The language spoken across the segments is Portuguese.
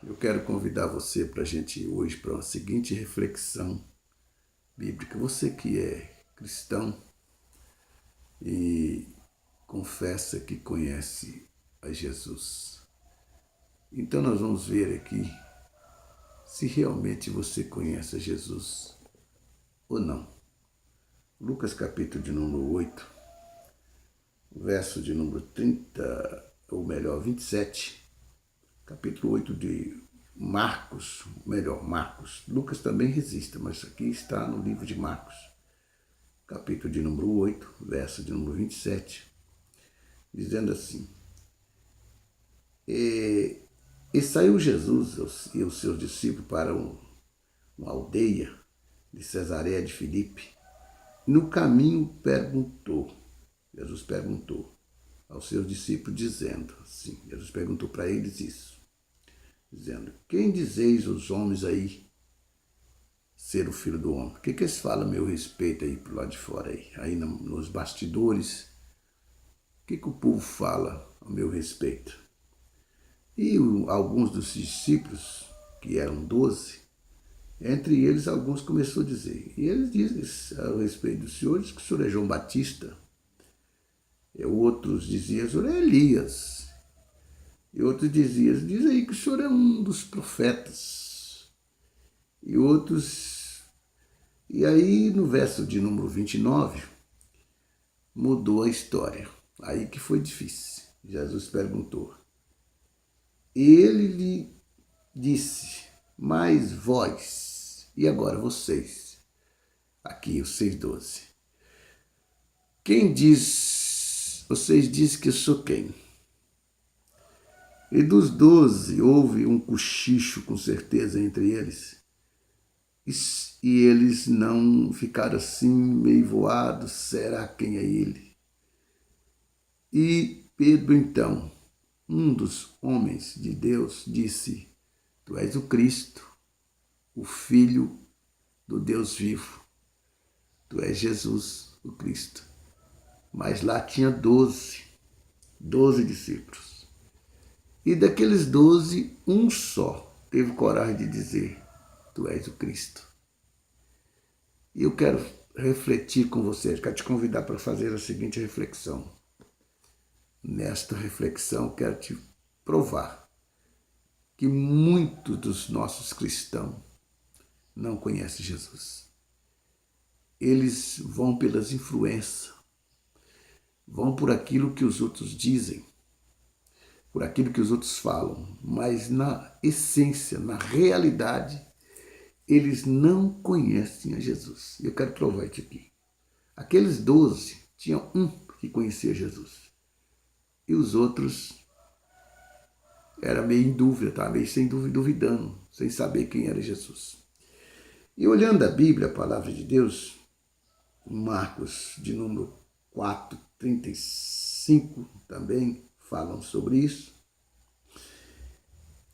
Eu quero convidar você para a gente hoje para uma seguinte reflexão bíblica. Você que é cristão e confessa que conhece a Jesus. Então nós vamos ver aqui se realmente você conhece a Jesus ou não. Lucas capítulo de número 8, verso de número 30, ou melhor, 27. Capítulo 8 de Marcos. Lucas também resiste, mas aqui está no livro de Marcos. Capítulo de número 8, verso de número 27, dizendo assim: E saiu Jesus e os seus discípulos para uma aldeia de Cesareia de Filipe. No caminho Jesus perguntou aos seus discípulos, dizendo assim, Jesus perguntou para eles isso, dizendo: quem dizeis os homens aí ser o Filho do Homem? O que eles falam a meu respeito aí pro lado de fora aí nos bastidores? O que o povo fala a meu respeito? E alguns dos discípulos, que eram 12, entre eles alguns começou a dizer, e eles dizem a respeito do Senhor, diz que o Senhor é João Batista, e outros diziam, o Senhor é Elias, e outros diziam, diz aí que o Senhor é um dos profetas, e outros... E aí no verso de número 29, mudou a história, aí que foi difícil. Jesus perguntou, e ele lhe disse: mas vós, e agora vocês, aqui os 6:12, vocês dizem que eu sou quem? E dos 12 houve um cochicho com certeza entre eles, e eles não ficaram assim meio voados, será quem é ele? E Pedro então, um dos homens de Deus, disse: tu és o Cristo, o Filho do Deus vivo. Tu és Jesus, o Cristo. Mas lá tinha 12 discípulos. E daqueles 12, um só teve coragem de dizer: tu és o Cristo. E eu quero refletir com você, quero te convidar para fazer a seguinte reflexão. Nesta reflexão, quero te provar que muitos dos nossos cristãos não conhecem Jesus. Eles vão pelas influências, vão por aquilo que os outros dizem, por aquilo que os outros falam, mas na essência, na realidade, eles não conhecem a Jesus. Eu quero provar isso aqui. Aqueles 12, tinha um que conhecia Jesus. E os outros era meio em dúvida, estava meio sem dúvida, duvidando, sem saber quem era Jesus. E olhando a Bíblia, a palavra de Deus, Marcos de número 4, 35 também falam sobre isso.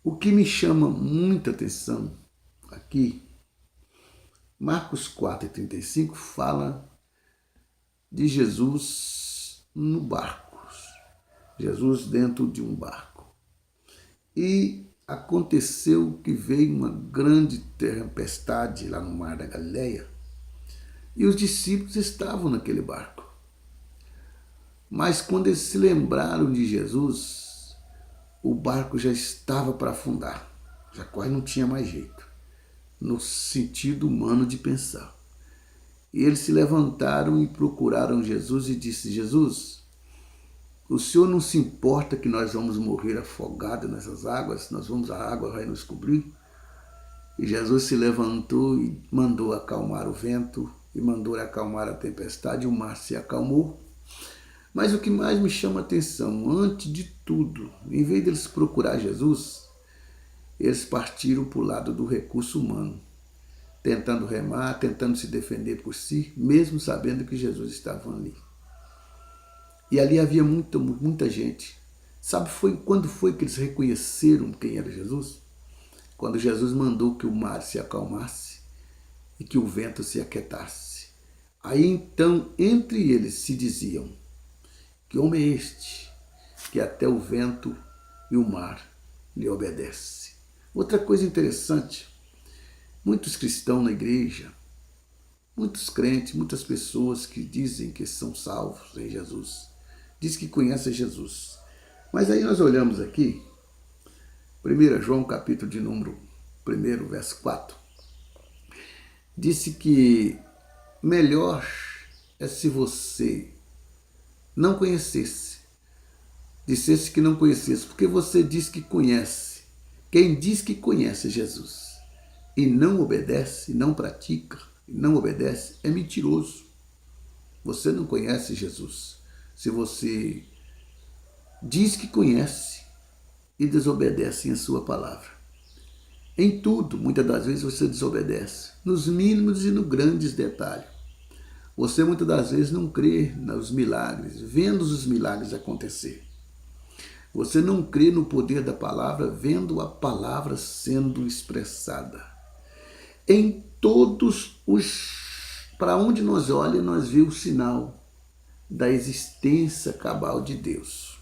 O que me chama muita atenção aqui, Marcos 4 e 35 fala de Jesus no barco. Jesus dentro de um barco. E aconteceu que veio uma grande tempestade lá no mar da Galileia e os discípulos estavam naquele barco. Mas quando eles se lembraram de Jesus, o barco já estava para afundar, já quase não tinha mais jeito, no sentido humano de pensar. E eles se levantaram e procuraram Jesus e disse: Jesus, o Senhor não se importa que nós vamos morrer afogados nessas águas? A água vai nos cobrir? E Jesus se levantou e mandou acalmar o vento, e mandou acalmar a tempestade, e o mar se acalmou. Mas o que mais me chama a atenção, antes de tudo, em vez deles procurar Jesus, eles partiram para o lado do recurso humano, tentando remar, tentando se defender por si, mesmo sabendo que Jesus estava ali. E ali havia muita gente. Sabe quando foi que eles reconheceram quem era Jesus? Quando Jesus mandou que o mar se acalmasse e que o vento se aquietasse. Aí então, entre eles se diziam: que homem é este, que até o vento e o mar lhe obedecem? Outra coisa interessante, muitos cristãos na igreja, muitos crentes, muitas pessoas que dizem que são salvos em Jesus, diz que conhecem Jesus. Mas aí nós olhamos aqui, 1 João capítulo de número 1, verso 4, disse que melhor é se você não conhecesse, dissesse que não conhecesse, porque você diz que conhece. Quem diz que conhece Jesus e não obedece, não pratica, e não obedece, é mentiroso. Você não conhece Jesus se você diz que conhece e desobedece em sua palavra. Em tudo, muitas das vezes você desobedece, nos mínimos e nos grandes detalhes. Você muitas das vezes não crê nos milagres, vendo os milagres acontecer. Você não crê no poder da palavra, vendo a palavra sendo expressada. Em todos os... Para onde nós olhamos, nós vemos o sinal da existência cabal de Deus.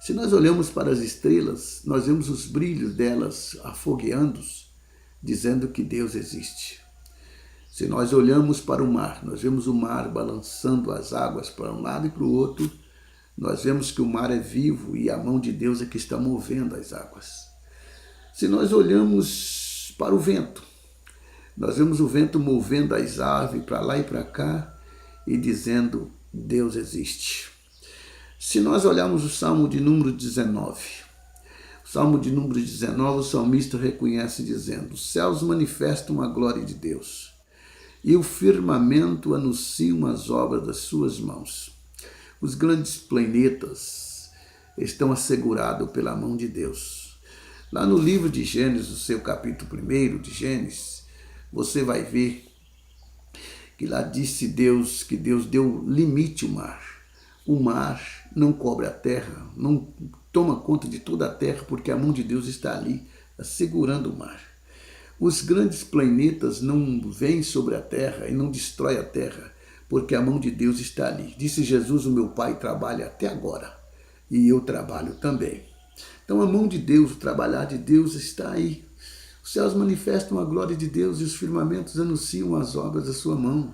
Se nós olhamos para as estrelas, nós vemos os brilhos delas afogueando, dizendo que Deus existe. Se nós olhamos para o mar, nós vemos o mar balançando as águas para um lado e para o outro, nós vemos que o mar é vivo e a mão de Deus é que está movendo as águas. Se nós olhamos para o vento, nós vemos o vento movendo as aves para lá e para cá e dizendo, Deus existe. Se nós olharmos o Salmo de número 19, o Salmo de número 19, o salmista reconhece dizendo, os céus manifestam a glória de Deus e o firmamento anunciam as obras das suas mãos. Os grandes planetas estão assegurados pela mão de Deus. Lá no livro de Gênesis, o seu capítulo 1 de Gênesis, você vai ver que lá disse Deus que Deus deu limite ao mar. O mar não cobre a terra, não toma conta de toda a terra, porque a mão de Deus está ali, segurando o mar. Os grandes planetas não vêm sobre a terra e não destrói a terra, porque a mão de Deus está ali. Disse Jesus, o meu Pai trabalha até agora, e eu trabalho também. Então a mão de Deus, o trabalhar de Deus está aí. Os céus manifestam a glória de Deus e os firmamentos anunciam as obras da sua mão.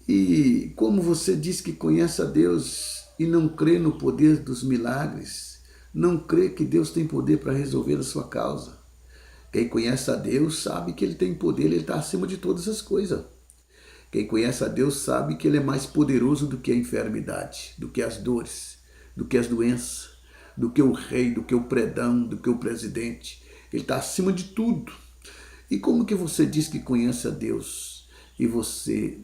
E como você diz que conhece a Deus e não crê no poder dos milagres, não crê que Deus tem poder para resolver a sua causa. Quem conhece a Deus sabe que Ele tem poder, Ele está acima de todas as coisas. Quem conhece a Deus sabe que Ele é mais poderoso do que a enfermidade, do que as dores, do que as doenças, do que o rei, do que o predão, do que o presidente. Ele está acima de tudo. E como que você diz que conhece a Deus e você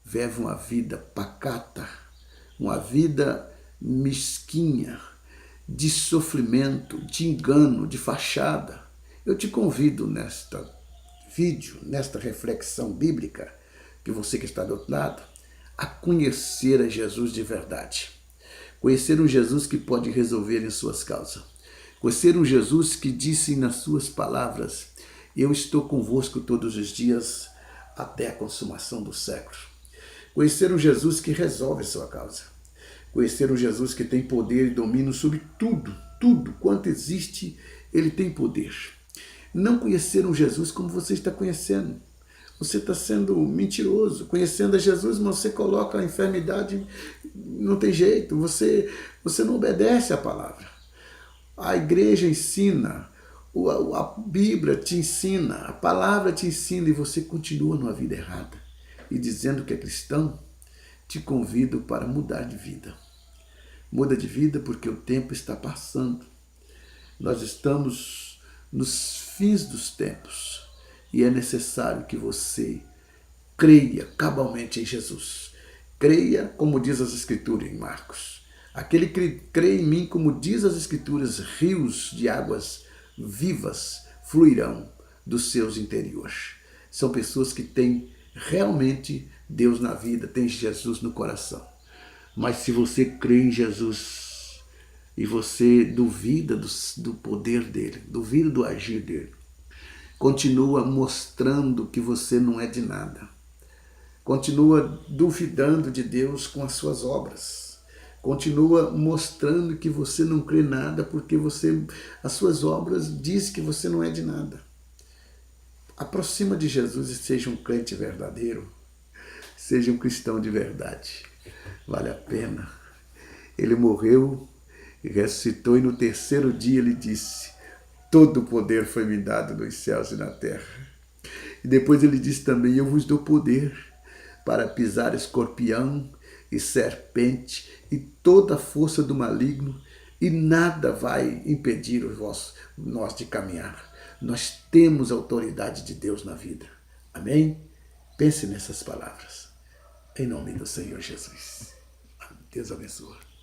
vive uma vida pacata, uma vida mesquinha, de sofrimento, de engano, de fachada? Eu te convido nesta vídeo, nesta reflexão bíblica, que você que está do outro lado, a conhecer a Jesus de verdade. Conhecer um Jesus que pode resolver em suas causas. Conhecer um Jesus que disse nas suas palavras, eu estou convosco todos os dias até a consumação do século. Conhecer um Jesus que resolve a sua causa. Conhecer um Jesus que tem poder e domínio sobre tudo, tudo quanto existe, ele tem poder. Não conhecer um Jesus como você está conhecendo. Você está sendo mentiroso. Conhecendo a Jesus, mas você coloca a enfermidade, não tem jeito. Você não obedece à palavra. A igreja ensina, a Bíblia te ensina, a palavra te ensina e você continua numa vida errada. E dizendo que é cristão, te convido para mudar de vida. Muda de vida porque o tempo está passando. Nós estamos nos fins dos tempos. E é necessário que você creia cabalmente em Jesus. Creia, como diz as Escrituras em Marcos. Aquele que crê em mim, como diz as Escrituras, rios de águas vivas fluirão dos seus interiores. São pessoas que têm realmente Deus na vida, têm Jesus no coração. Mas se você crê em Jesus e você duvida do poder dele, duvida do agir dele, continua mostrando que você não é de nada. Continua duvidando de Deus com as suas obras. Continua mostrando que você não crê nada porque as suas obras dizem que você não é de nada. Aproxima de Jesus e seja um crente verdadeiro. Seja um cristão de verdade. Vale a pena. Ele morreu, ressuscitou e no terceiro dia ele disse: todo o poder foi me dado nos céus e na terra. E depois ele disse também: eu vos dou poder para pisar escorpião e serpente e toda a força do maligno, e nada vai impedir nós de caminhar. Nós temos a autoridade de Deus na vida. Amém? Pense nessas palavras. Em nome do Senhor Jesus. Deus abençoe.